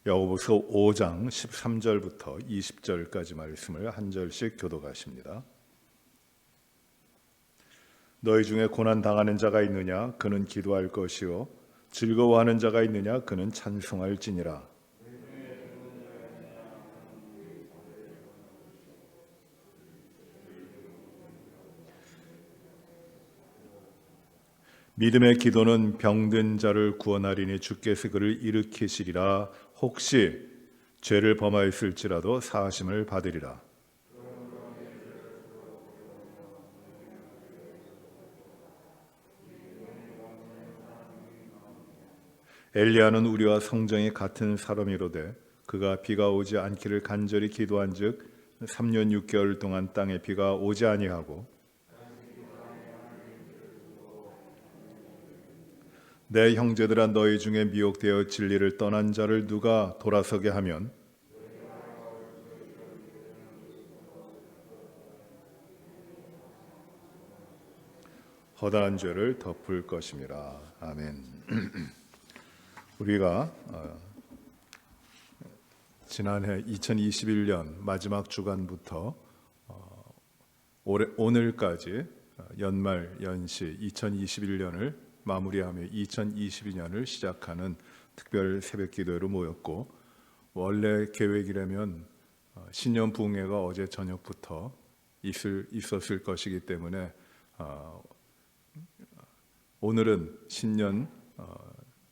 야고보서 5장 13절부터 20절까지 말씀을 한 절씩 교독하십니다. 너희 중에 고난 당하는 자가 있느냐? 그는 기도할 것이요 즐거워하는 자가 있느냐? 그는 찬송할지니라. 믿음의 기도는 병든 자를 구원하리니 주께서 그를 일으키시리라. 혹시 죄를 범하였을지라도 사하심을 받으리라. 엘리야는 우리와 성정이 같은 사람이로되 그가 비가 오지 않기를 간절히 기도한즉 3년 6개월 동안 땅에 비가 오지 아니하고 내 형제들아 너희 중에 미혹되어 진리를 떠난 자를 누가 돌아서게 하면 허다한 죄를 덮을 것임이라. 아멘. 우리가 지난해 2021년 마지막 주간부터 오늘까지 연말 연시 2021년을 마무리하며 2022년을 시작하는 특별 새벽 기도회로 모였고, 원래 계획이라면 신년 부흥회가 어제 저녁부터 있었을 것이기 때문에 오늘은 신년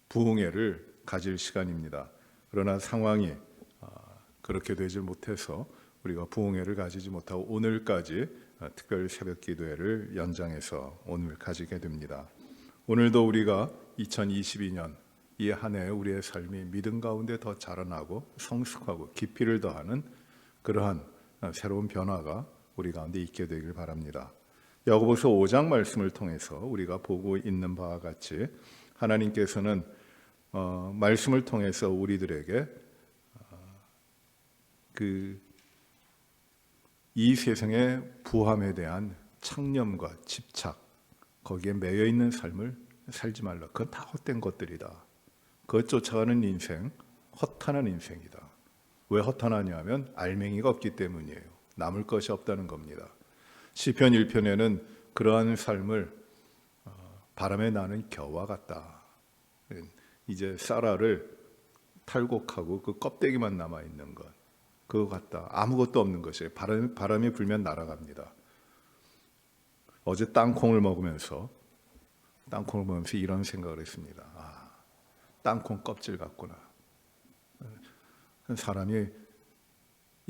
부흥회를 가질 시간입니다. 그러나 상황이 그렇게 되질 못해서 우리가 부흥회를 가지지 못하고 오늘까지 특별 새벽 기도회를 연장해서 오늘 가지게 됩니다. 오늘도 우리가 2022년 이 한 해 우리의 삶이 믿음 가운데 더 자라나고 성숙하고 깊이를 더하는 그러한 새로운 변화가 우리 가운데 있게 되길 바랍니다. 야고보서 5장 말씀을 통해서 우리가 보고 있는 바와 같이 하나님께서는 말씀을 통해서 우리들에게 이 세상의 부함에 대한 창념과 집착, 거기에 매여 있는 삶을 살지 말라. 그건 다 헛된 것들이다. 그것 쫓아가는 인생, 허탄한 인생이다. 왜 허탄하냐면 알맹이가 없기 때문이에요. 남을 것이 없다는 겁니다. 시편 1편에는 그러한 삶을 바람에 나는 겨와 같다. 이제 쌀알을 탈곡하고 그 껍데기만 남아있는 것, 그거 같다. 아무것도 없는 것이에요. 바람이 불면 날아갑니다. 어제 땅콩을 먹으면서 이런 생각을 했습니다. 땅콩 껍질 같구나. 사람이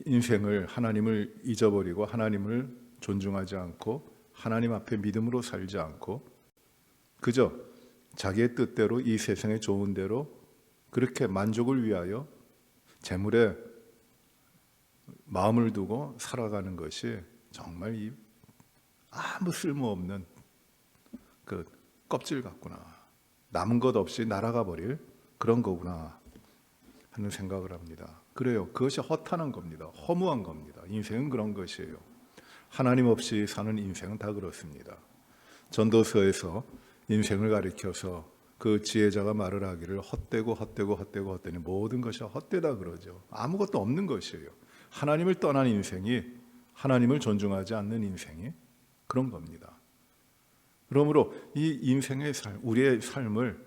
인생을, 하나님을 잊어버리고 하나님을 존중하지 않고 하나님 앞에 믿음으로 살지 않고 그저 자기의 뜻대로 이 세상의 좋은 대로 그렇게 만족을 위하여 재물에 마음을 두고 살아가는 것이 정말 아무 쓸모없는 그 껍질 같구나. 남은 것 없이 날아가 버릴 그런 거구나 하는 생각을 합니다. 그래요. 그것이 허탄한 겁니다. 허무한 겁니다. 인생은 그런 것이에요. 하나님 없이 사는 인생은 다 그렇습니다. 전도서에서 인생을 가리켜서 그 지혜자가 말을 하기를 헛되니 모든 것이 헛되다 그러죠. 아무것도 없는 것이에요. 하나님을 떠난 인생이, 하나님을 존중하지 않는 인생이 그런 겁니다. 그러므로 이 인생의 삶, 우리의 삶을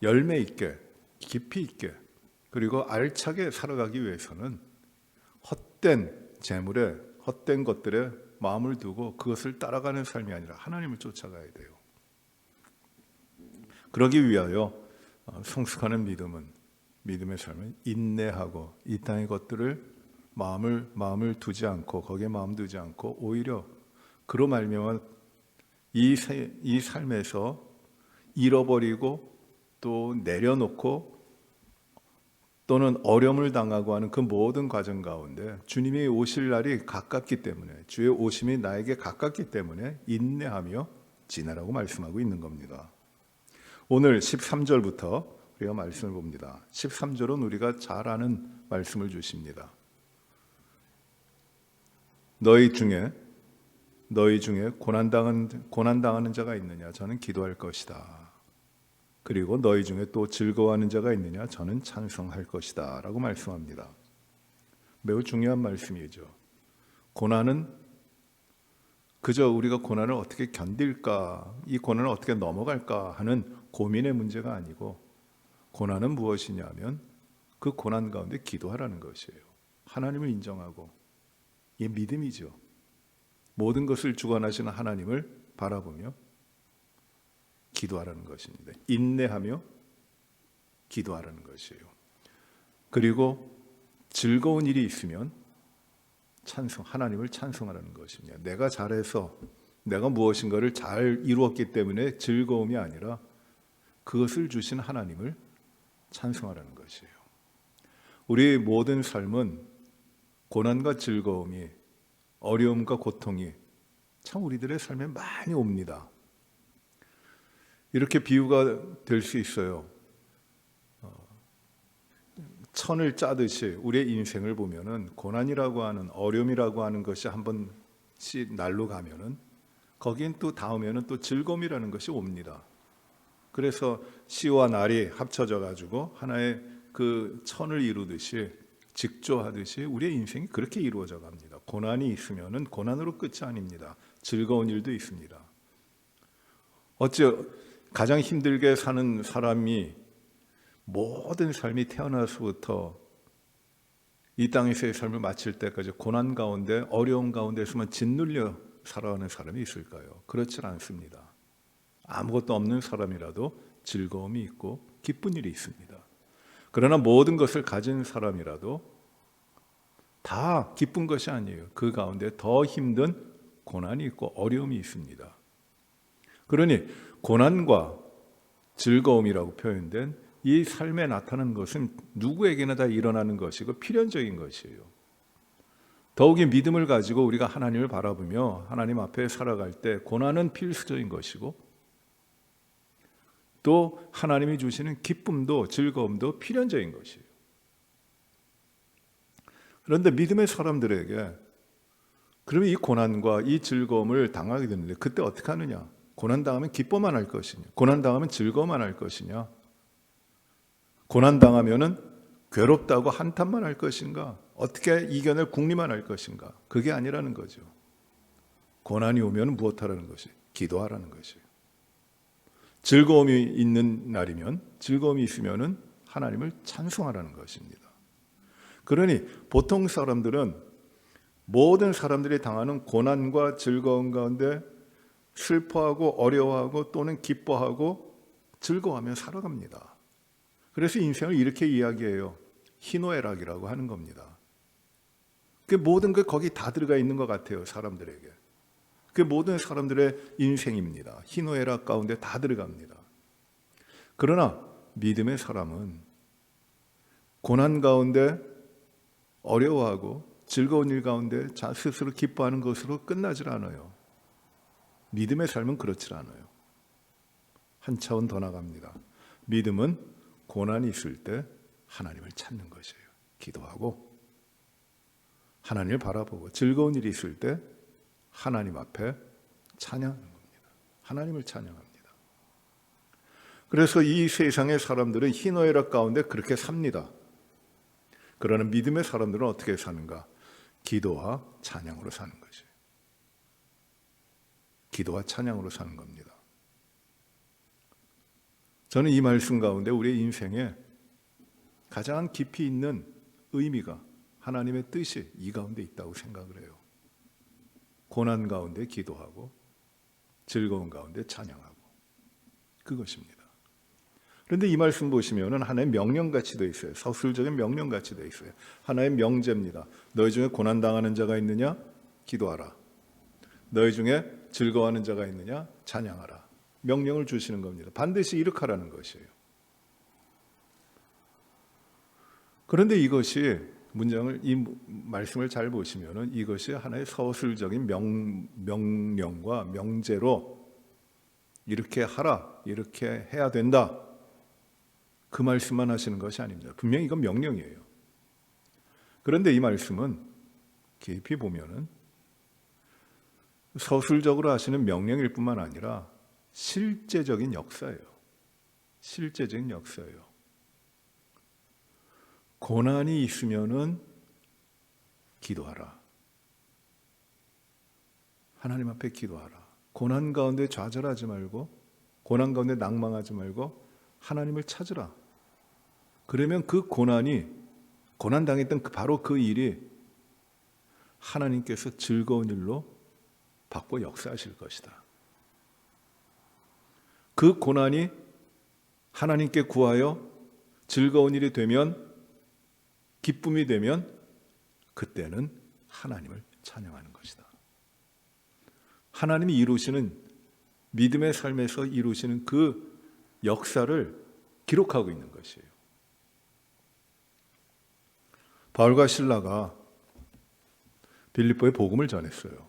열매 있게, 깊이 있게, 그리고 알차게 살아가기 위해서는 헛된 재물에, 헛된 것들에 마음을 두고 그것을 따라가는 삶이 아니라 하나님을 쫓아가야 돼요. 그러기 위하여 성숙하는 믿음의 삶은 인내하고 이 땅의 것들을 마음을 두지 않고 거기에 마음 두지 않고 오히려 그로 말미암아 이 삶에서 잃어버리고 또 내려놓고 또는 어려움을 당하고 하는 그 모든 과정 가운데 주님이 오실 날이 가깝기 때문에, 주의 오심이 나에게 가깝기 때문에 인내하며 지내라고 말씀하고 있는 겁니다. 오늘 13절부터 우리가 말씀을 봅니다. 13절은 우리가 잘 아는 말씀을 주십니다. 너희 중에 고난당하는 자가 있느냐? 저는 기도할 것이다. 그리고 너희 중에 또 즐거워하는 자가 있느냐? 저는 찬송할 것이다 라고 말씀합니다. 매우 중요한 말씀이죠. 고난은 그저 우리가 고난을 어떻게 견딜까, 이 고난을 어떻게 넘어갈까 하는 고민의 문제가 아니고, 고난은 무엇이냐면 그 고난 가운데 기도하라는 것이에요. 하나님을 인정하고, 이 믿음이죠. 모든 것을 주관하시는 하나님을 바라보며 기도하라는 것입니다. 인내하며 기도하라는 것이에요. 그리고 즐거운 일이 있으면 하나님을 찬송하라는 것입니다. 내가 잘해서 내가 무엇인가를 잘 이루었기 때문에 즐거움이 아니라 그것을 주신 하나님을 찬송하라는 것이에요. 우리 모든 삶은 고난과 즐거움이, 어려움과 고통이 참 우리들의 삶에 많이 옵니다. 이렇게 비유가 될 수 있어요. 천을 짜듯이 우리의 인생을 보면은 고난이라고 하는, 어려움이라고 하는 것이 한 번씩 날로 가면은 거긴 또 다음에는 또 즐거움이라는 것이 옵니다. 그래서 시와 날이 합쳐져 가지고 하나의 그 천을 이루듯이, 직조하듯이 우리의 인생이 그렇게 이루어져 갑니다. 고난이 있으면은 고난으로 끝이 아닙니다. 즐거운 일도 있습니다. 어째 가장 힘들게 사는 사람이 모든 삶이 태어나서부터 이 땅에서의 삶을 마칠 때까지 고난 가운데, 어려움 가운데서만 짓눌려 살아가는 사람이 있을까요? 그렇지 않습니다. 아무것도 없는 사람이라도 즐거움이 있고 기쁜 일이 있습니다. 그러나 모든 것을 가진 사람이라도 다 기쁜 것이 아니에요. 그 가운데 더 힘든 고난이 있고 어려움이 있습니다. 그러니 고난과 즐거움이라고 표현된 이 삶에 나타나는 것은 누구에게나 다 일어나는 것이고 필연적인 것이에요. 더욱이 믿음을 가지고 우리가 하나님을 바라보며 하나님 앞에 살아갈 때 고난은 필수적인 것이고, 또 하나님이 주시는 기쁨도 즐거움도 필연적인 것이에요. 그런데 믿음의 사람들에게 그러면 이 고난과 이 즐거움을 당하게 되는데 그때 어떻게 하느냐? 고난당하면 기뻐만 할 것이냐? 고난당하면 즐거움만 할 것이냐? 고난당하면은 괴롭다고 한탄만 할 것인가? 어떻게 이겨낼 궁리만 할 것인가? 그게 아니라는 거죠. 고난이 오면 무엇하라는 것이? 기도하라는 것이에요. 즐거움이 있는 날이면, 즐거움이 있으면은 하나님을 찬송하라는 것입니다. 그러니 보통 사람들은 모든 사람들이 당하는 고난과 즐거움 가운데 슬퍼하고 어려워하고 또는 기뻐하고 즐거워하며 살아갑니다. 그래서 인생을 이렇게 이야기해요. 희노애락이라고 하는 겁니다. 그 모든 게 거기 다 들어가 있는 것 같아요, 사람들에게. 그 모든 사람들의 인생입니다. 희노애락 가운데 다 들어갑니다. 그러나 믿음의 사람은 고난 가운데 어려워하고 즐거운 일 가운데 스스로 기뻐하는 것으로 끝나질 않아요. 믿음의 삶은 그렇지 않아요. 한 차원 더 나갑니다. 믿음은 고난이 있을 때 하나님을 찾는 것이에요. 기도하고 하나님을 바라보고, 즐거운 일이 있을 때 하나님 앞에 찬양하는 겁니다. 하나님을 찬양합니다. 그래서 이 세상의 사람들은 희노애락 가운데 그렇게 삽니다. 그러나 믿음의 사람들은 어떻게 사는가? 기도와 찬양으로 사는 것이에요. 기도와 찬양으로 사는 겁니다. 저는 이 말씀 가운데 우리의 인생에 가장 깊이 있는 의미가, 하나님의 뜻이 이 가운데 있다고 생각을 해요. 고난 가운데 기도하고 즐거운 가운데 찬양하고, 그것입니다. 그런데 이 말씀 보시면 하나의 명령같이 되어 있어요. 서술적인 명령같이 되어 있어요. 하나의 명제입니다. 너희 중에 고난당하는 자가 있느냐? 기도하라. 너희 중에 즐거워하는 자가 있느냐? 찬양하라. 명령을 주시는 겁니다. 반드시 이렇게 하라는 것이에요. 그런데 이것이 이 말씀을 잘 보시면 이것이 하나의 서술적인 명령과 명제로 이렇게 하라, 이렇게 해야 된다, 그 말씀만 하시는 것이 아닙니다. 분명히 이건 명령이에요. 그런데 이 말씀은 깊이 보면은 서술적으로 하시는 명령일 뿐만 아니라 실제적인 역사예요. 실제적인 역사예요. 고난이 있으면은 기도하라. 하나님 앞에 기도하라. 고난 가운데 좌절하지 말고, 고난 가운데 낭망하지 말고 하나님을 찾으라. 그러면 그 고난 당했던 바로 그 일이 하나님께서 즐거운 일로 바꿔 역사하실 것이다. 그 고난이 하나님께 구하여 즐거운 일이 되면, 기쁨이 되면 그때는 하나님을 찬양하는 것이다. 하나님이 이루시는, 믿음의 삶에서 이루시는 그 역사를 기록하고 있는 것이에요. 바울과 실라가 빌립보에 복음을 전했어요.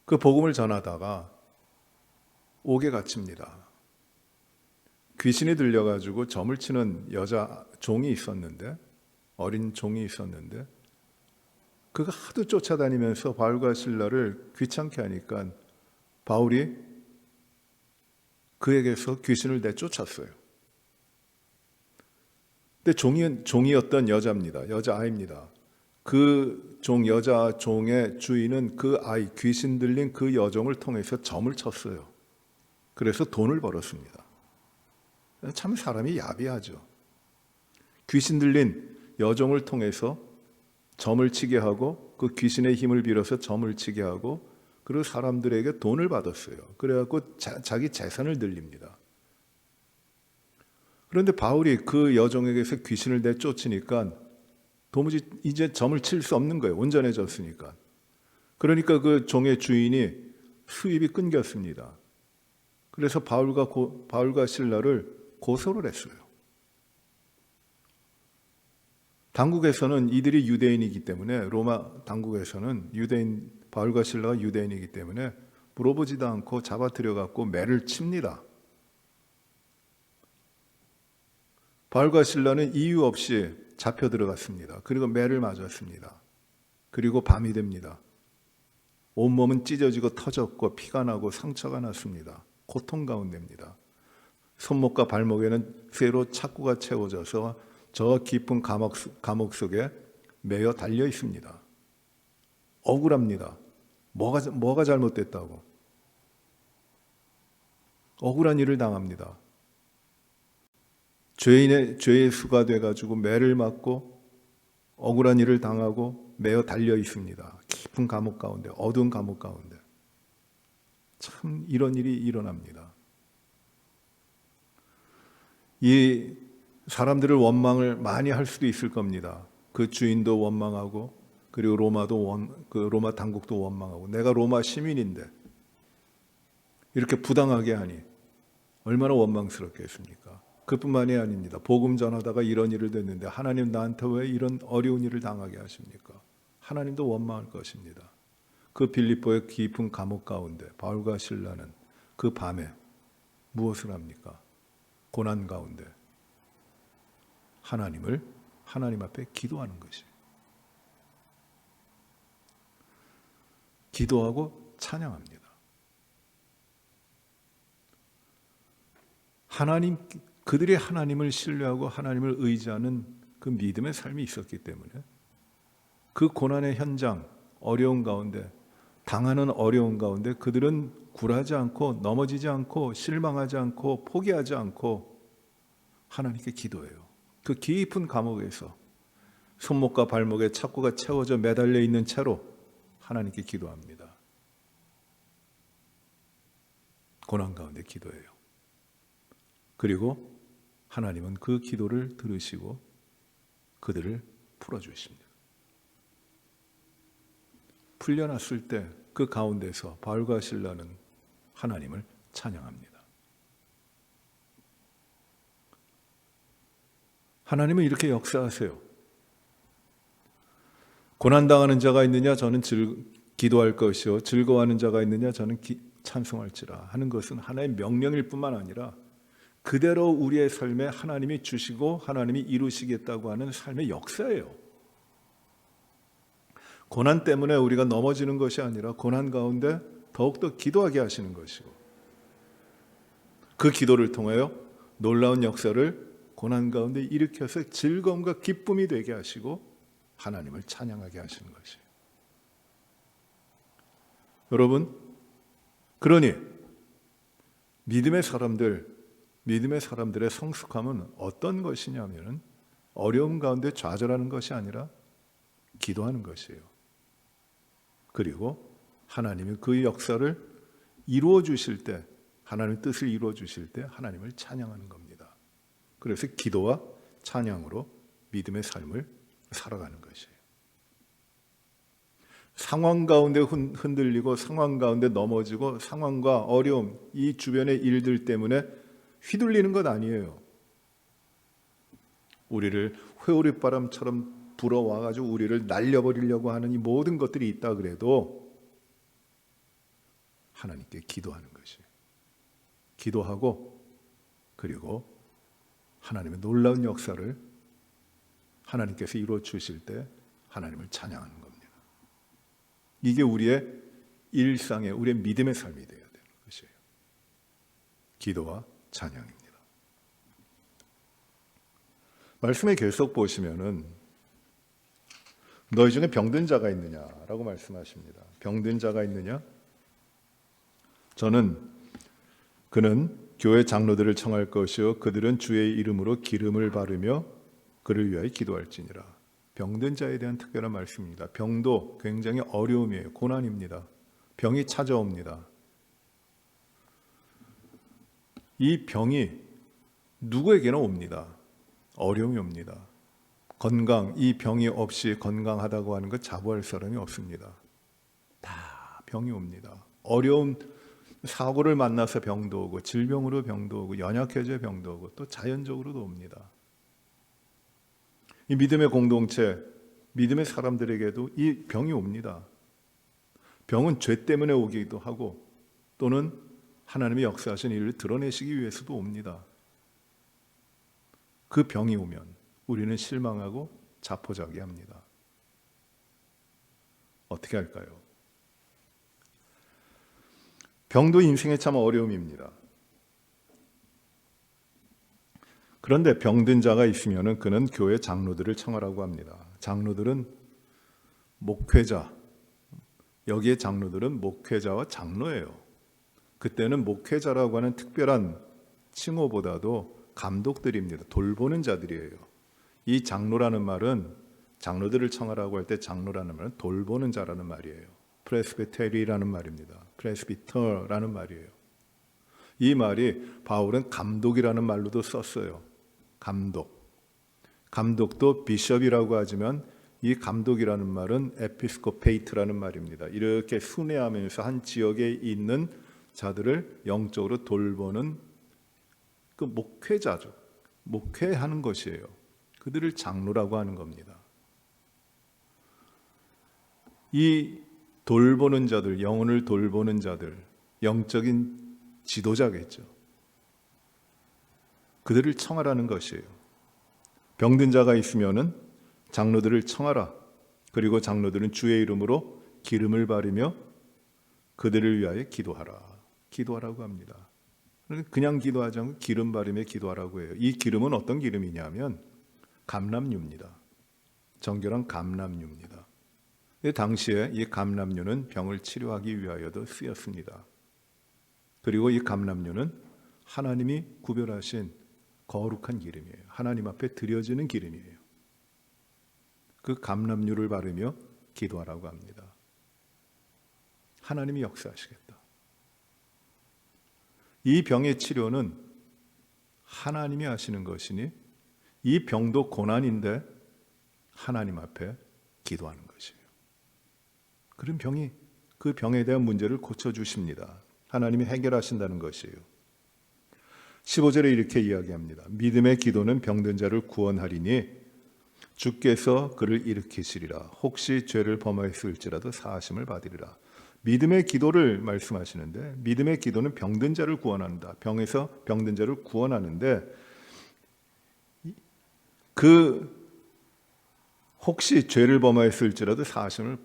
그 복음을 전하다가 옥에 갇힙니다. 귀신이 들려가지고 점을 치는 여자 종이 있었는데, 어린 종이 있었는데, 그가 하도 쫓아다니면서 바울과 실라를 귀찮게 하니까 바울이 그에게서 귀신을 내쫓았어요. 근데 종이었던 여자입니다. 여자아이입니다. 그 여자 종의 주인은 그 아이, 귀신 들린 그 여종을 통해서 점을 쳤어요. 그래서 돈을 벌었습니다. 참 사람이 야비하죠. 귀신 들린 여종을 통해서 점을 치게 하고, 그 귀신의 힘을 빌어서 점을 치게 하고, 그리고 사람들에게 돈을 받았어요. 그래갖고 자기 재산을 늘립니다. 그런데 바울이 그 여종에게서 귀신을 내쫓으니까 도무지 이제 점을 칠 수 없는 거예요. 온전해졌으니까. 그러니까 그 종의 주인이 수입이 끊겼습니다. 그래서 바울과 실라를 고소를 했어요. 당국에서는 이들이 유대인이기 때문에, 로마 당국에서는 바울과 실라가 유대인이기 때문에 물어보지도 않고 잡아들여갖고 매를 칩니다. 바울과 실라는 이유 없이 잡혀 들어갔습니다. 그리고 매를 맞았습니다. 그리고 밤이 됩니다. 온몸은 찢어지고 터졌고 피가 나고 상처가 났습니다. 고통 가운데입니다. 손목과 발목에는 쇠로 착고가 채워져서 저 깊은 감옥 속에 매여 달려 있습니다. 억울합니다. 뭐가 잘못됐다고. 억울한 일을 당합니다. 죄의 수가 돼가지고 매를 맞고 억울한 일을 당하고 매여 달려 있습니다. 깊은 감옥 가운데, 어두운 감옥 가운데. 참 이런 일이 일어납니다. 이 사람들을 원망을 많이 할 수도 있을 겁니다. 그 주인도 원망하고, 그리고 로마 당국도 원망하고, 내가 로마 시민인데 이렇게 부당하게 하니 얼마나 원망스럽겠습니까? 그뿐만이 아닙니다. 복음 전하다가 이런 일을 듣는데 하나님 나한테 왜 이런 어려운 일을 당하게 하십니까? 하나님도 원망할 것입니다. 그 빌립보의 깊은 감옥 가운데 바울과 실라는 그 밤에 무엇을 합니까? 고난 가운데 하나님 앞에 기도하는 것이. 기도하고 찬양합니다. 그들이 하나님을 신뢰하고 하나님을 의지하는 그 믿음의 삶이 있었기 때문에 그 고난의 현장, 어려운 가운데, 당하는 어려운 가운데 그들은 굴하지 않고, 넘어지지 않고, 실망하지 않고, 포기하지 않고 하나님께 기도해요. 그 깊은 감옥에서 손목과 발목에 착고가 채워져 매달려 있는 채로 하나님께 기도합니다. 고난 가운데 기도해요. 그리고 하나님은 그 기도를 들으시고 그들을 풀어주십니다. 풀려났을 때 그 가운데서 바울과 실라는 하나님을 찬양합니다. 하나님은 이렇게 역사하세요. 고난당하는 자가 있느냐 저는 기도할 것이요 즐거워하는 자가 있느냐 저는 찬송할지라 하는 것은 하나의 명령일 뿐만 아니라 그대로 우리의 삶에 하나님이 주시고 하나님이 이루시겠다고 하는 삶의 역사예요. 고난 때문에 우리가 넘어지는 것이 아니라 고난 가운데 더욱더 기도하게 하시는 것이고, 그 기도를 통하여 놀라운 역사를 고난 가운데 일으켜서 즐거움과 기쁨이 되게 하시고 하나님을 찬양하게 하시는 것이에요. 여러분, 그러니 믿음의 사람들의 성숙함은 어떤 것이냐면 어려움 가운데 좌절하는 것이 아니라 기도하는 것이에요. 그리고 하나님이 그 역사를 이루어 주실 때, 하나님의 뜻을 이루어 주실 때 하나님을 찬양하는 겁니다. 그래서 기도와 찬양으로 믿음의 삶을 살아가는 것이에요. 상황 가운데 흔들리고 상황 가운데 넘어지고 상황과 어려움, 이 주변의 일들 때문에 휘둘리는 것 아니에요. 우리를 회오리바람처럼 불어와가지고 우리를 날려버리려고 하는 이 모든 것들이 있다 그래도 하나님께 기도하는 것이에요. 기도하고 그리고 하나님의 놀라운 역사를 하나님께서 이루어 주실 때 하나님을 찬양하는 겁니다. 이게 우리의 일상의, 우리의 믿음의 삶이 되어야 되는 것이에요. 기도와 찬양입니다. 말씀에 계속 보시면은 너희 중에 병든 자가 있느냐라고 말씀하십니다. 병든 자가 있느냐? 그는 교회 장로들을 청할 것이요 그들은 주의 이름으로 기름을 바르며 그를 위하여 기도할지니라. 병든 자에 대한 특별한 말씀입니다. 병도 굉장히 어려움이에요. 고난입니다. 병이 찾아옵니다. 이 병이 누구에게나 옵니다. 어려움이 옵니다. 이 병이 없이 건강하다고 하는 것 자부할 사람이 없습니다. 다 병이 옵니다. 어려운 사고를 만나서 병도 오고 질병으로 병도 오고 연약해져 병도 오고 또 자연적으로도 옵니다. 이 믿음의 공동체, 믿음의 사람들에게도 이 병이 옵니다. 병은 죄 때문에 오기도 하고 또는 하나님의 역사하신 일을 드러내시기 위해서도 옵니다. 그 병이 오면 우리는 실망하고 자포자기합니다. 어떻게 할까요? 병도 인생의 참 어려움입니다. 그런데 병든 자가 있으면 그는 교회 장로들을 청하라고 합니다. 장로들은 목회자, 여기에 장로들은 목회자와 장로예요. 그때는 목회자라고 하는 특별한 칭호보다도 감독들입니다. 돌보는 자들이에요. 이 장로라는 말은 장로들을 청하라고 할 때 장로라는 말은 돌보는 자라는 말이에요. 프레스비테리라는 말입니다. 프레스비터라는 말이에요. 이 말이 바울은 감독이라는 말로도 썼어요. 감독도 비숍이라고 하지만 이 감독이라는 말은 에피스코페이트라는 말입니다. 이렇게 순회하면서 한 지역에 있는 자들을 영적으로 돌보는 그 목회자죠. 목회하는 것이에요. 그들을 장로라고 하는 겁니다. 이 돌보는 자들, 영혼을 돌보는 자들, 영적인 지도자겠죠. 그들을 청하라는 것이에요. 병든 자가 있으면은 장로들을 청하라. 그리고 장로들은 주의 이름으로 기름을 바르며 그들을 위하여 기도하라. 기도하라고 합니다. 그냥 기도하지 않고 기름 바르며 기도하라고 해요. 이 기름은 어떤 기름이냐면 감람유입니다. 정결한 감람유입니다. 당시에 이 감람유는 병을 치료하기 위하여도 쓰였습니다. 그리고 이 감람유는 하나님이 구별하신 거룩한 기름이에요. 하나님 앞에 드려지는 기름이에요. 그 감람유를 바르며 기도하라고 합니다. 하나님이 역사하시겠다. 이 병의 치료는 하나님이 하시는 것이니 이 병도 고난인데 하나님 앞에 기도하는 것이에요. 그런 그 병에 대한 문제를 고쳐주십니다. 하나님이 해결하신다는 것이에요. 15절에 이렇게 이야기합니다. 믿음의 기도는 병든 자를 구원하리니 주께서 그를 일으키시리라. 혹시 죄를 범하였을지라도 사하심을 받으리라. 믿음의 기도를 말씀하시는데 믿음의 기도는 병든 자를 구원한다. 병에서 병든 자를 구원하는데 혹시 죄를 범하였을지라도 사하심을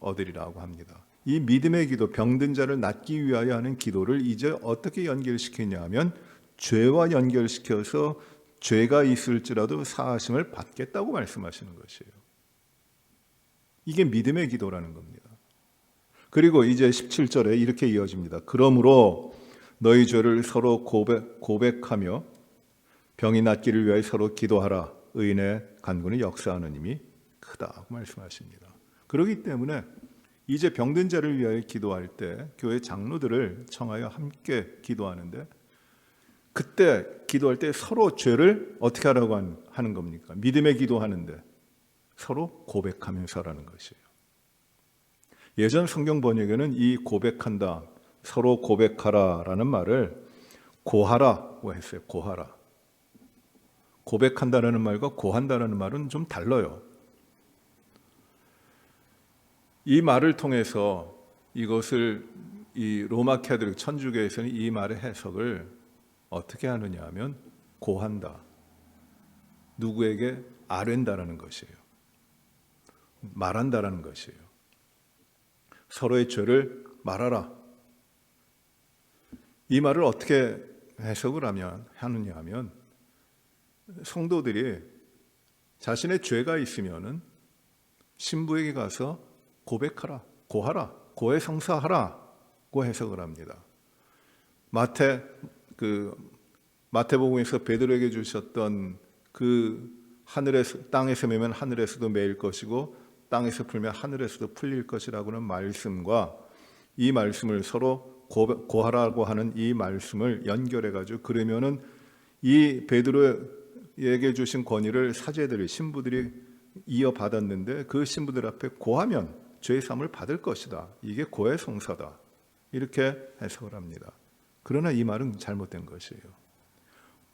얻으리라고 합니다. 이 믿음의 기도, 병든 자를 낫기 위하여 하는 기도를 이제 어떻게 연결시키냐 하면 죄와 연결시켜서 죄가 있을지라도 사하심을 받겠다고 말씀하시는 것이에요. 이게 믿음의 기도라는 겁니다. 그리고 이제 17절에 이렇게 이어집니다. 그러므로 너희 죄를 서로 고백하며 병이 낫기를 위하여 서로 기도하라. 의인의 간구는 역사하는 힘이 크다고 말씀하십니다. 그렇기 때문에 이제 병든 자를 위하여 기도할 때 교회 장로들을 청하여 함께 기도하는데, 그때 기도할 때 서로 죄를 어떻게 하라고 하는 겁니까? 믿음의 기도하는데 서로 고백하면서 하라는 것이에요. 예전 성경 번역에는 이 고백한다, 서로 고백하라라는 말을 고하라고 했어요. 고하라. 고백한다라는 말과 고한다라는 말은 좀 달라요. 이 말을 통해서 이것을 이 로마 캐톨릭 천주교에서는 이 말의 해석을 어떻게 하느냐 하면 고한다, 누구에게 아뢰다라는 것이에요. 말한다라는 것이에요. 서로의 죄를 말하라. 이 말을 어떻게 해석을 하느냐 하면, 성도들이 자신의 죄가 있으면은 신부에게 가서 고백하라, 고하라, 고해성사하라고 해석을 합니다. 마태복음에서 베드로에게 주셨던 그 땅에서 매면 하늘에서도 매일 것이고 땅에서 풀면 하늘에서도 풀릴 것이라고는 말씀과 이 말씀을 서로 고하라고 하는 이 말씀을 연결해 가지고, 그러면은 이 베드로에게 주신 권위를 사제들이, 신부들이 이어받았는데 그 신부들 앞에 고하면 죄의 사함을 받을 것이다. 이게 고해 성사다. 이렇게 해석을 합니다. 그러나 이 말은 잘못된 것이에요.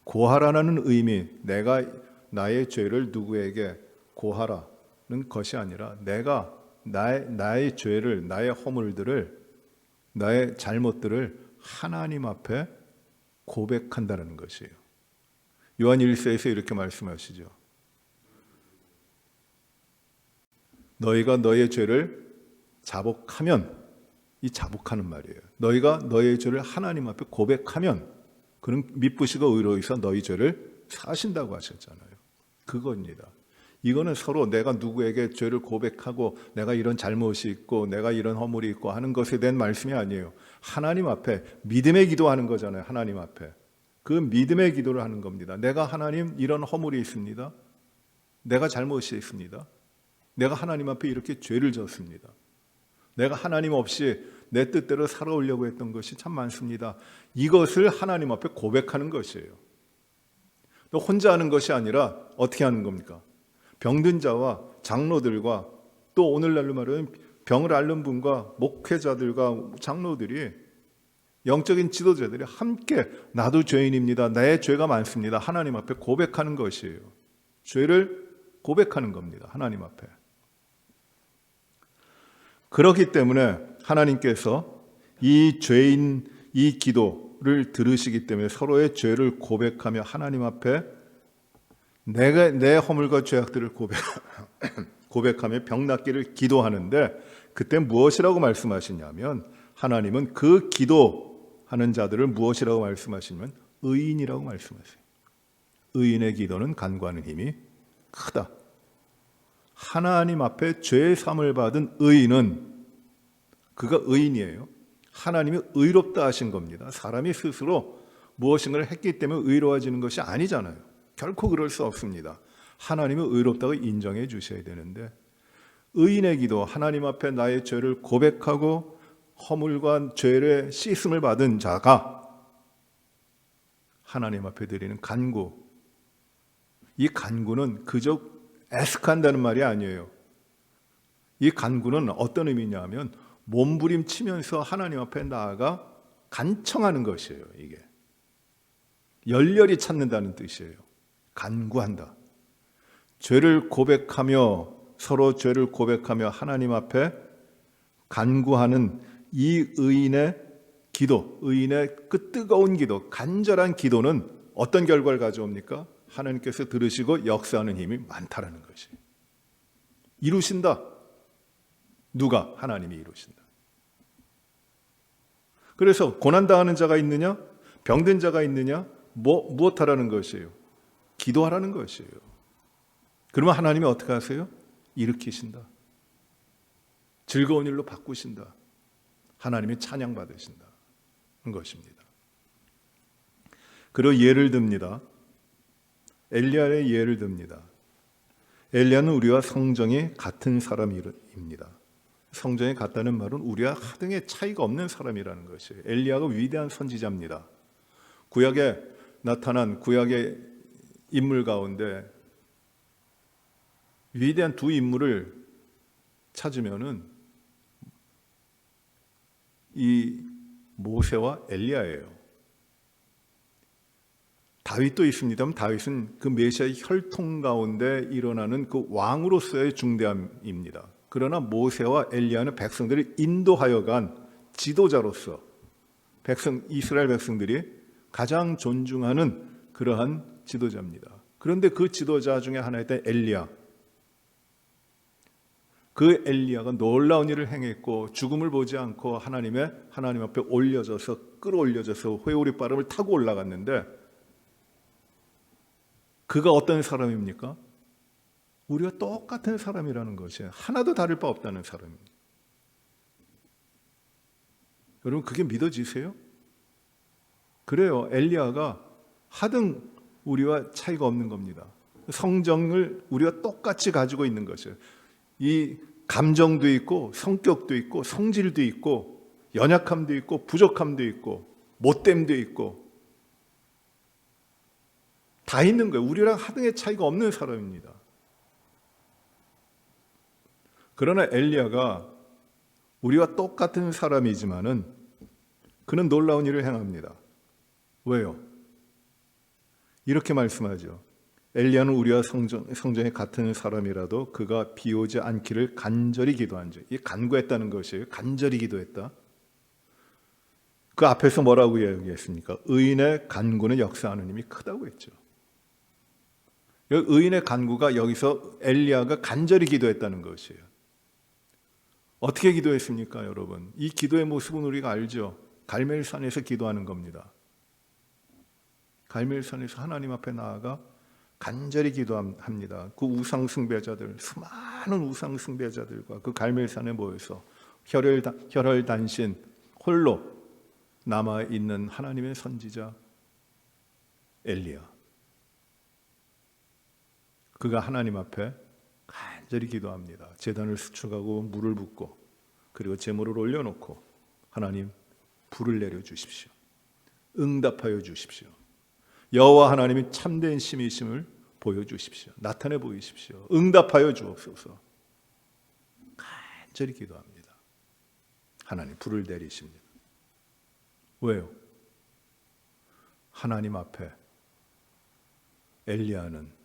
고하라는 의미, 내가 나의 죄를 누구에게 고하라는 것이 아니라 내가 나의 죄를, 나의 허물들을, 나의 잘못들을 하나님 앞에 고백한다는 것이에요. 요한 1서에서 이렇게 말씀하시죠. 너희가 너의 죄를 자복하면, 이 자복하는 말이에요. 너희가 너의 죄를 하나님 앞에 고백하면 그는 미쁘시고 의로우셔서 너희 죄를 사하신다고 하셨잖아요. 그겁니다. 이거는 서로 내가 누구에게 죄를 고백하고 내가 이런 잘못이 있고 내가 이런 허물이 있고 하는 것에 대한 말씀이 아니에요. 하나님 앞에 믿음의 기도하는 거잖아요. 하나님 앞에 그 믿음의 기도를 하는 겁니다. 내가 하나님 이런 허물이 있습니다. 내가 잘못이 있습니다. 내가 하나님 앞에 이렇게 죄를 졌습니다. 내가 하나님 없이 내 뜻대로 살아오려고 했던 것이 참 많습니다. 이것을 하나님 앞에 고백하는 것이에요. 또 혼자 하는 것이 아니라 어떻게 하는 겁니까? 병든 자와 장로들과 또 오늘날로 말하면 병을 앓는 분과 목회자들과 장로들이, 영적인 지도자들이 함께 나도 죄인입니다. 내 죄가 많습니다. 하나님 앞에 고백하는 것이에요. 죄를 고백하는 겁니다. 하나님 앞에. 그렇기 때문에 하나님께서 이 죄인, 이 기도를 들으시기 때문에 서로의 죄를 고백하며 하나님 앞에 내 허물과 죄악들을 고백하며 병 낫기를 기도하는데, 그때 무엇이라고 말씀하시냐면, 하나님은 그 기도하는 자들을 무엇이라고 말씀하시냐면 의인이라고 말씀하세요. 의인의 기도는 간구하는 힘이 크다. 하나님 앞에 죄 사함을 받은 의인은, 그가 의인이에요. 하나님이 의롭다 하신 겁니다. 사람이 스스로 무엇인가를 했기 때문에 의로워지는 것이 아니잖아요. 결코 그럴 수 없습니다. 하나님이 의롭다고 인정해 주셔야 되는데, 의인의 기도, 하나님 앞에 나의 죄를 고백하고 허물과 죄를 씻음을 받은 자가 하나님 앞에 드리는 간구, 이 간구는 그저 애석한다는 말이 아니에요. 이 간구는 어떤 의미냐면 몸부림치면서 하나님 앞에 나아가 간청하는 것이에요. 이게 열렬히 찾는다는 뜻이에요. 간구한다. 죄를 고백하며, 서로 죄를 고백하며 하나님 앞에 간구하는 이 의인의 기도, 의인의 그 뜨거운 기도, 간절한 기도는 어떤 결과를 가져옵니까? 하나님께서 들으시고 역사하는 힘이 많다라는 것이. 이루신다. 누가? 하나님이 이루신다. 그래서 고난당하는 자가 있느냐? 병든 자가 있느냐? 무엇하라는 것이에요? 기도하라는 것이에요. 그러면 하나님이 어떻게 하세요? 일으키신다. 즐거운 일로 바꾸신다. 하나님이 찬양받으신다는 것입니다. 그리고 예를 듭니다. 엘리야의 예를 듭니다. 엘리야는 우리와 성정이 같은 사람입니다. 성정이 같다는 말은 우리와 하등의 차이가 없는 사람이라는 것이에요. 엘리야가 위대한 선지자입니다. 구약에 나타난 구약의 인물 가운데 위대한 두 인물을 찾으면은 이 모세와 엘리야예요. 다윗도 있습니다만 다윗은 그 메시아의 혈통 가운데 일어나는 그 왕으로서의 중대함입니다. 그러나 모세와 엘리야는 백성들을 인도하여 간 지도자로서 이스라엘 백성들이 가장 존중하는 그러한 지도자입니다. 그런데 그 지도자 중에 하나였던 엘리야. 그 엘리야가 놀라운 일을 행했고 죽음을 보지 않고 하나님 앞에 끌어올려져서 회오리 바람을 타고 올라갔는데 그가 어떤 사람입니까? 우리와 똑같은 사람이라는 것이 하나도 다를 바 없다는 사람입니다. 여러분 그게 믿어지세요? 그래요. 엘리야가 하등 우리와 차이가 없는 겁니다. 성정을 우리와 똑같이 가지고 있는 것이에요. 이 감정도 있고 성격도 있고 성질도 있고 연약함도 있고 부족함도 있고 못됨도 있고 다 있는 거예요. 우리랑 하등의 차이가 없는 사람입니다. 그러나 엘리야가 우리와 똑같은 사람이지만은 그는 놀라운 일을 행합니다. 왜요? 이렇게 말씀하죠. 엘리야는 우리와 성전에 같은 사람이라도 그가 비 오지 않기를 간절히 기도한 즉, 이 간구했다는 것이에요. 간절히 기도했다. 그 앞에서 뭐라고 이야기했습니까? 의인의 간구는 역사하는 힘이 크다고 했죠. 의인의 간구가 여기서 엘리야가 간절히 기도했다는 것이에요. 어떻게 기도했습니까, 여러분? 이 기도의 모습은 우리가 알죠. 갈멜산에서 기도하는 겁니다. 갈멜산에서 하나님 앞에 나아가 간절히 기도합니다. 그 우상 숭배자들, 수많은 우상 숭배자들과 그 갈멜산에 모여서 혈혈단신 홀로 남아 있는 하나님의 선지자 엘리야. 그가 하나님 앞에 간절히 기도합니다. 제단을 수축하고 물을 붓고 그리고 제물을 올려놓고 하나님 불을 내려 주십시오. 응답하여 주십시오. 여호와 하나님이 참된 신이심을 보여주십시오. 나타내 보이십시오. 응답하여 주옵소서. 간절히 기도합니다. 하나님 불을 내리십니다. 왜요? 하나님 앞에 엘리야는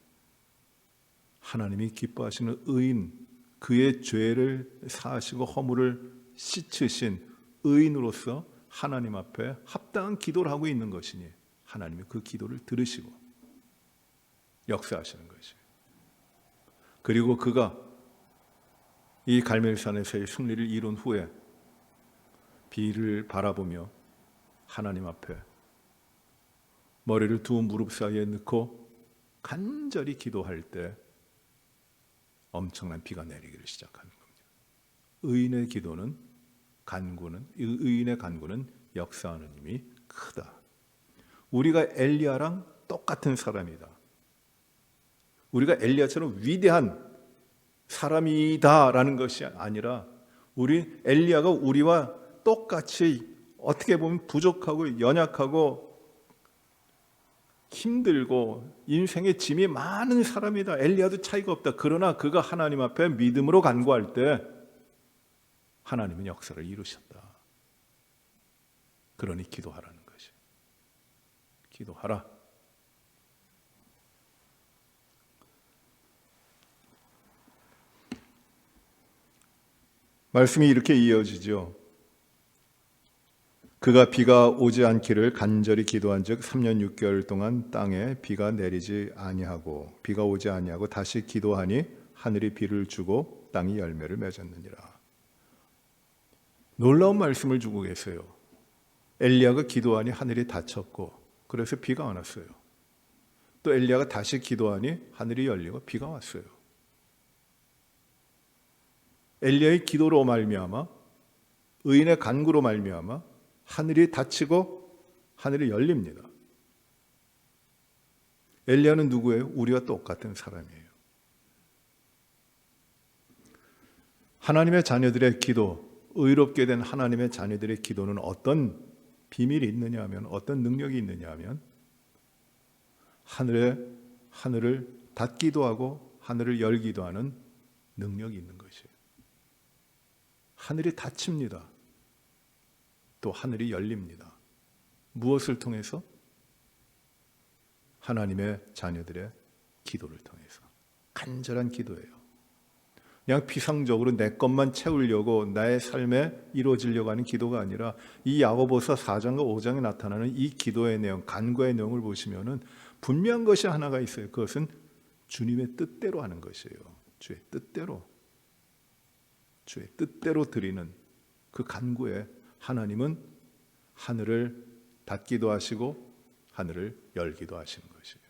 하나님이 기뻐하시는 의인, 그의 죄를 사하시고 허물을 씻으신 의인으로서 하나님 앞에 합당한 기도를 하고 있는 것이니 하나님이 그 기도를 들으시고 역사하시는 것이에요. 그리고 그가 이 갈멜산에서의 승리를 이룬 후에 비를 바라보며 하나님 앞에 머리를 두 무릎 사이에 넣고 간절히 기도할 때 엄청난 비가 내리기를 시작하는 겁니다. 의인의 기도는 의인의 간구는 역사하는 힘이 크다. 우리가 엘리야랑 똑같은 사람이다. 우리가 엘리야처럼 위대한 사람이다라는 것이 아니라 엘리야가 우리와 똑같이 어떻게 보면 부족하고 연약하고 힘들고 인생의 짐이 많은 사람이다. 엘리야도 차이가 없다. 그러나 그가 하나님 앞에 믿음으로 간구할 때 하나님은 역사를 이루셨다. 그러니 기도하라는 것이. 기도하라. 말씀이 이렇게 이어지죠. 그가 비가 오지 않기를 간절히 기도한즉 3년 6개월 동안 땅에 비가 내리지 아니하고 비가 오지 아니하고 다시 기도하니 하늘이 비를 주고 땅이 열매를 맺었느니라. 놀라운 말씀을 주고 계세요. 엘리야가 기도하니 하늘이 닫혔고 그래서 비가 안 왔어요. 또 엘리야가 다시 기도하니 하늘이 열리고 비가 왔어요. 엘리야의 기도로 말미암아, 의인의 간구로 말미암아 하늘이 닫히고 하늘이 열립니다. 엘리야는 누구예요? 우리와 똑같은 사람이에요. 하나님의 자녀들의 기도, 의롭게 된 하나님의 자녀들의 기도는 어떤 비밀이 있느냐 하면, 어떤 능력이 있느냐 하면, 하늘을 닫기도 하고 하늘을 열기도 하는 능력이 있는 것이에요. 하늘이 닫힙니다. 또 하늘이 열립니다. 무엇을 통해서? 하나님의 자녀들의 기도를 통해서. 간절한 기도예요. 그냥 피상적으로 내 것만 채우려고 나의 삶에 이루어지려고 하는 기도가 아니라, 이 야고보서 4장과 5장에 나타나는 이 기도의 내용, 간구의 내용을 보시면은 분명한 것이 하나가 있어요. 그것은 주님의 뜻대로 하는 것이에요. 주의 뜻대로 드리는 그 간구에 하나님은 하늘을 닫기도 하시고 하늘을 열기도 하시는 것이에요.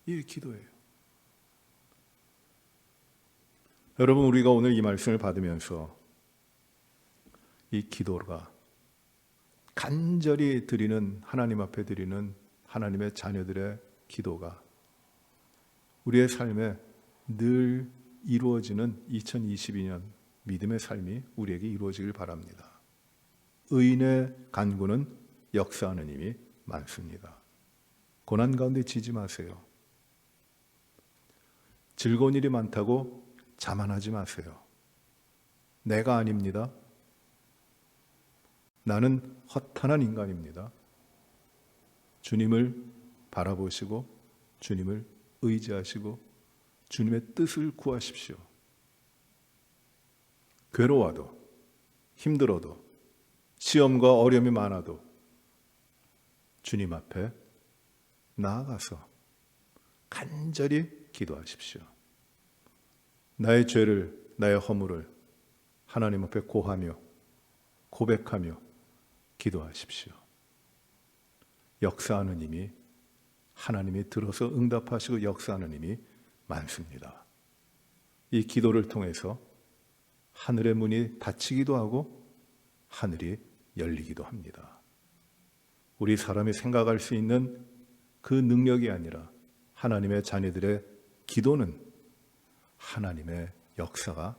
이게 기도예요. 여러분, 우리가 오늘 이 말씀을 받으면서 이 기도가 간절히 드리는, 하나님 앞에 드리는 하나님의 자녀들의 기도가 우리의 삶에 늘 이루어지는 2022년 믿음의 삶이 우리에게 이루어지길 바랍니다. 의인의 간구는 역사하는 힘이 많습니다. 고난 가운데 지지 마세요. 즐거운 일이 많다고 자만하지 마세요. 내가 아닙니다. 나는 허탄한 인간입니다. 주님을 바라보시고 주님을 의지하시고 주님의 뜻을 구하십시오. 괴로워도 힘들어도 시험과 어려움이 많아도 주님 앞에 나아가서 간절히 기도하십시오. 나의 죄를, 나의 허물을 하나님 앞에 고하며 고백하며 기도하십시오. 역사하는 힘이, 하나님이 들어서 응답하시고 역사하는 힘이 많습니다. 이 기도를 통해서 하늘의 문이 닫히기도 하고 하늘이 열리기도 합니다. 우리 사람이 생각할 수 있는 그 능력이 아니라 하나님의 자녀들의 기도는 하나님의 역사가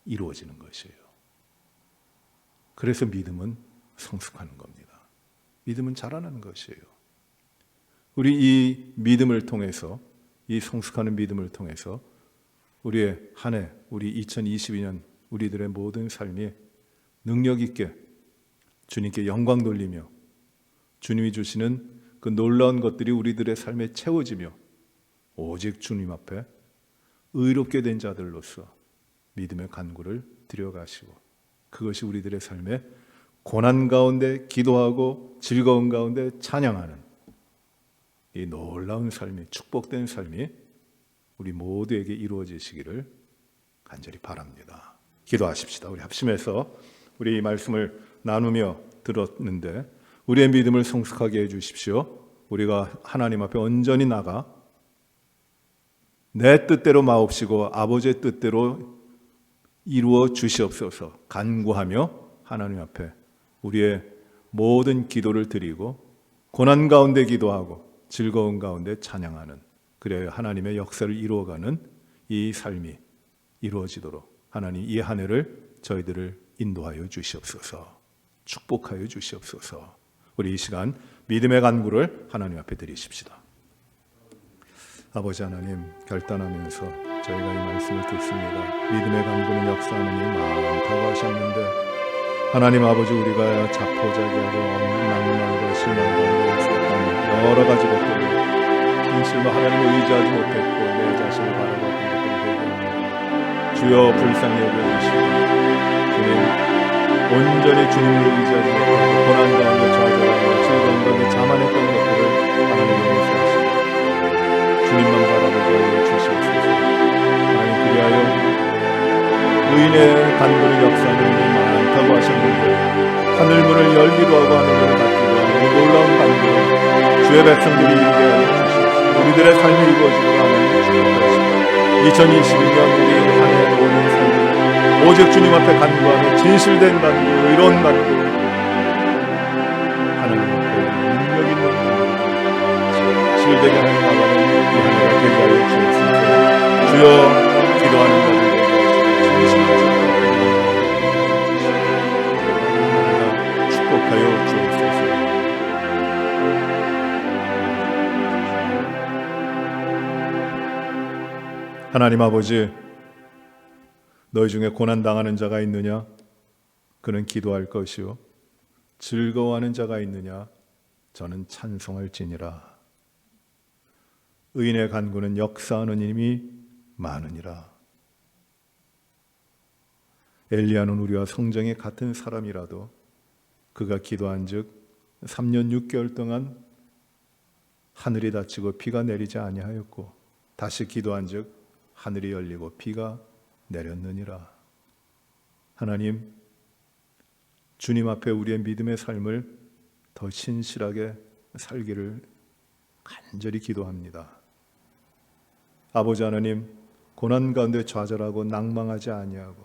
이루어지는 것이에요. 그래서 믿음은 성숙하는 겁니다. 믿음은 자라나는 것이에요. 우리 이 믿음을 통해서, 이 성숙하는 믿음을 통해서 우리의 한 해, 우리 2022년 우리들의 모든 삶이 능력 있게 주님께 영광 돌리며 주님이 주시는 그 놀라운 것들이 우리들의 삶에 채워지며 오직 주님 앞에 의롭게 된 자들로서 믿음의 간구를 드려가시고, 그것이 우리들의 삶에 고난 가운데 기도하고 즐거운 가운데 찬양하는 이 놀라운 삶이, 축복된 삶이 우리 모두에게 이루어지시기를 간절히 바랍니다. 기도하십시다. 우리 합심해서 우리 이 말씀을 나누며 들었는데 우리의 믿음을 성숙하게 해주십시오. 우리가 하나님 앞에 온전히 나가 내 뜻대로 마옵시고 아버지의 뜻대로 이루어 주시옵소서 간구하며 하나님 앞에 우리의 모든 기도를 드리고 고난 가운데 기도하고 즐거운 가운데 찬양하는, 그래야 하나님의 역사를 이루어가는 이 삶이 이루어지도록 하나님 이 한 해를 저희들을 인도하여 주시옵소서, 축복하여 주시옵소서. 우리 이 시간 믿음의 간구를 하나님 앞에 드리십시다. 아버지 하나님, 결단하면서 저희가 이 말씀을 듣습니다. 믿음의 간구는 역사하는 이 많다고 하셨는데 하나님 아버지, 우리가 자포자기하고 낭만과 실망 가운데 있었던 여러 가지 것들을 진실로 하나님을 의지하지 못했고 내 자신을 바라봤던 것들을 회개합니다. 주여 불쌍히 여겨주시고 주님, 온전히 주님을 의지하지 못하고 고난 가운데 좌절하고 즐거운 가운데 자만했던 것들을 하나님 용서하시고 주님만 바라보게 하여 주시옵소서. 하나님, 그리하여 의인의 간구는 역사하는 일이 많다고 하셨는데 하늘문을 열기도 하고 하늘문을 닫기도 하는 이 놀라운 간구를 주의 백성들이 이루게 하여 주시옵소서. 우리들의 삶이 이루어지도록 하나님 축복하시고 2021년 우리 한해 모든 삶을 오직 주님 앞에 간구하는 진실된 간구, 의로운 간구, 하나님 앞에 능력 있는 간구, 진실되게 하는 나가는 이 한해가 되게 하여 주옵소서. 주여, 기도하는 자들에게 진실한 축복하여 주옵소서. 하나님 아버지, 너희 중에 고난당하는 자가 있느냐? 그는 기도할 것이요. 즐거워하는 자가 있느냐? 저는 찬송할지니라. 의인의 간구는 역사하는 힘이 많으니라. 엘리야는 우리와 성정이 같은 사람이라도 그가 기도한 즉 3년 6개월 동안 하늘이 닫히고 비가 내리지 아니하였고 다시 기도한 즉 하늘이 열리고 비가 내렸느니라. 하나님, 주님 앞에 우리의 믿음의 삶을 더 신실하게 살기를 간절히 기도합니다. 아버지 하나님, 고난 가운데 좌절하고 낭망하지 아니하고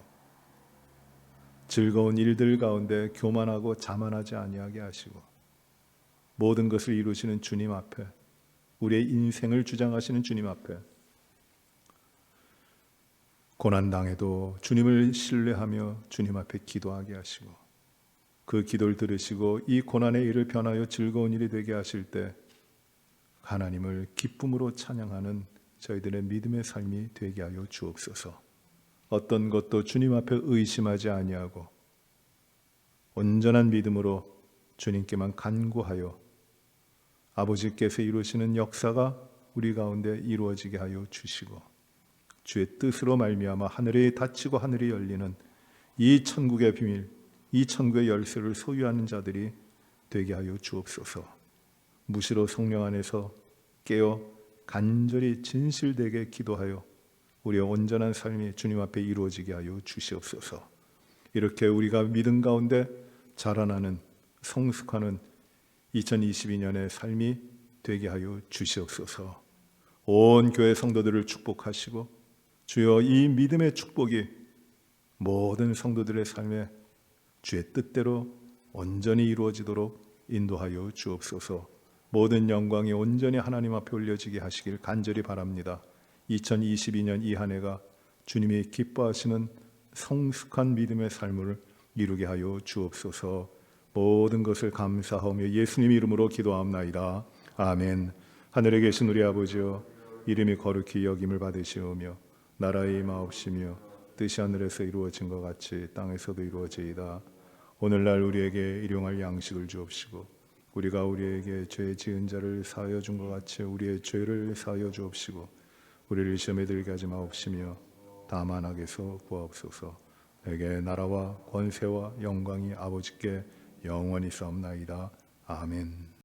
즐거운 일들 가운데 교만하고 자만하지 아니하게 하시고 모든 것을 이루시는 주님 앞에, 우리의 인생을 주장하시는 주님 앞에 고난당해도 주님을 신뢰하며 주님 앞에 기도하게 하시고 그 기도를 들으시고 이 고난의 일을 변하여 즐거운 일이 되게 하실 때 하나님을 기쁨으로 찬양하는 저희들의 믿음의 삶이 되게 하여 주옵소서. 어떤 것도 주님 앞에 의심하지 아니하고 온전한 믿음으로 주님께만 간구하여 아버지께서 이루시는 역사가 우리 가운데 이루어지게 하여 주시고 주의 뜻으로 말미암아 하늘이 닫히고 하늘이 열리는 이 천국의 비밀, 이 천국의 열쇠를 소유하는 자들이 되게 하여 주옵소서. 무시로 성령 안에서 깨어 간절히 진실되게 기도하여 우리의 온전한 삶이 주님 앞에 이루어지게 하여 주시옵소서. 이렇게 우리가 믿음 가운데 자라나는 성숙하는 2022년의 삶이 되게 하여 주시옵소서. 온 교회 성도들을 축복하시고 주여, 이 믿음의 축복이 모든 성도들의 삶에 주의 뜻대로 온전히 이루어지도록 인도하여 주옵소서. 모든 영광이 온전히 하나님 앞에 올려지게 하시길 간절히 바랍니다. 2022년 이 한 해가 주님이 기뻐하시는 성숙한 믿음의 삶을 이루게 하여 주옵소서. 모든 것을 감사하며 예수님 이름으로 기도하옵나이다. 아멘. 하늘에 계신 우리 아버지여, 이름이 거룩히 여김을 받으시오며 나라의 임하옵시며 뜻이 하늘에서 이루어진 것 같이 땅에서도 이루어지이다. 오늘날 우리에게 일용할 양식을 주옵시고 우리가 우리에게 죄 지은 자를 사하여 준 것 같이 우리의 죄를 사하여 주옵시고 우리를 시험에 들게 하지 마옵시며 다만 악에서 구하옵소서. 내게 나라와 권세와 영광이 아버지께 영원히 싸움나이다. 아멘.